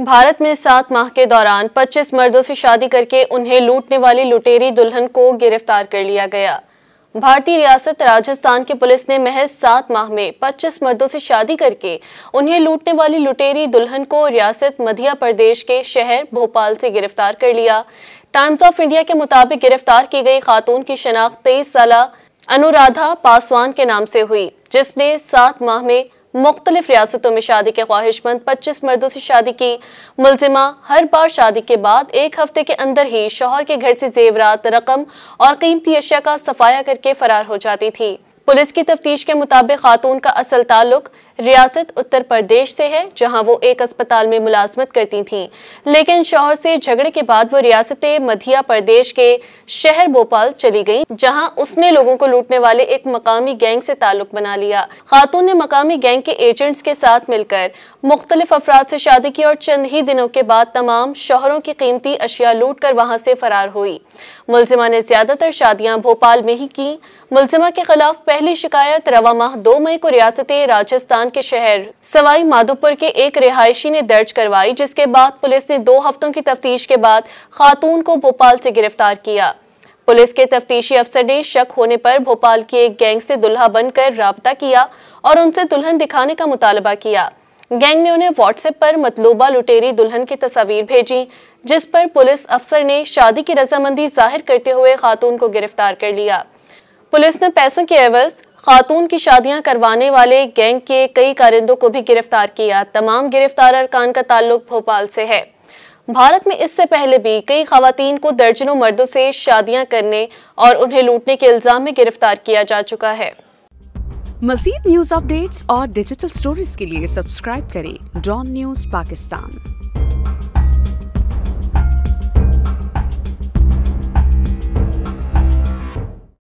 भारत में 7 माह के दौरान 25 मर्दों से शादी करके उन्हें लूटने वाली लुटेरी दुल्हन को गिरफ्तार कर लिया गया। भारतीय रियासत राजस्थान की पुलिस ने महज 7 माह में 25 मर्दों से शादी करके उन्हें लूटने वाली लुटेरी दुल्हन को रियासत मध्य प्रदेश के शहर भोपाल से गिरफ्तार कर लिया। टाइम्स ऑफ इंडिया के मुताबिक गिरफ्तार की गई खातून की शनाख्त 23 साला अनुराधा पासवान के नाम से हुई, जिसने 7 माह में मुख्तलिफ रियासतों में शादी के ख्वाहिशमंद 25 मर्दों से शादी की। मुलजिमा हर बार शादी के बाद 1 हफ्ते के अंदर ही शौहर के घर से जेवरात, रकम और कीमती अशिया का सफाया करके फरार हो जाती थी। पुलिस की तफ्तीश के मुताबिक खातून का असल ताल्लुक रियासत उत्तर प्रदेश से है, जहां वो एक अस्पताल में मुलाजमत करती थीं, लेकिन शौहर से झगड़े के बाद वो रियासत मध्य प्रदेश के शहर भोपाल चली गईं, जहां उसने लोगों को लूटने वाले एक मकामी गैंग से ताल्लुक बना लिया। खातून ने मकामी गैंग के एजेंट्स के साथ मिलकर मुख्तलिफ अफराद से शादी की और चंद ही दिनों के बाद तमाम शौहरों की कीमती अशिया लूट कर वहां से फरार हुई। मुलजिमा ने ज्यादातर शादियां भोपाल में ही की। मुलजिमा के खिलाफ पहली शिकायत रवा माह 2 मई को रियासत राजस्थान के शहर सवाई माधोपुर के एक रिहायशी ने दर्ज करवाई, जिसके बाद पुलिस ने 2 हफ्तों की तफ्तीश के बाद खातून को भोपाल से गिरफ्तार किया। पुलिस के तफ्तीशी अफसर ने शक होने पर भोपाल की एक गैंग से दुल्हा बनकर राब्ता किया और उनसे दुल्हन दिखाने का मुतालबा किया। गैंग ने उन्हें व्हाट्सएप पर मतलूबा लुटेरी दुल्हन की तस्वीर भेजी, जिस पर पुलिस अफसर ने शादी की रजामंदी जाहिर करते हुए खातून को गिरफ्तार कर लिया। पुलिस ने पैसों के एवज खातून की शादियां करवाने वाले गैंग के कई कारिंदों को भी गिरफ्तार किया। तमाम गिरफ्तार अरकान का ताल्लुक भोपाल से है। भारत में इससे पहले भी कई खवातीन को दर्जनों मर्दों से शादियां करने और उन्हें लूटने के इल्जाम में गिरफ्तार किया जा चुका है। मज़ीद न्यूज़ अपडेट्स और डिजिटल स्टोरीज के लिए सब्सक्राइब करें डॉन न्यूज़ पाकिस्तान।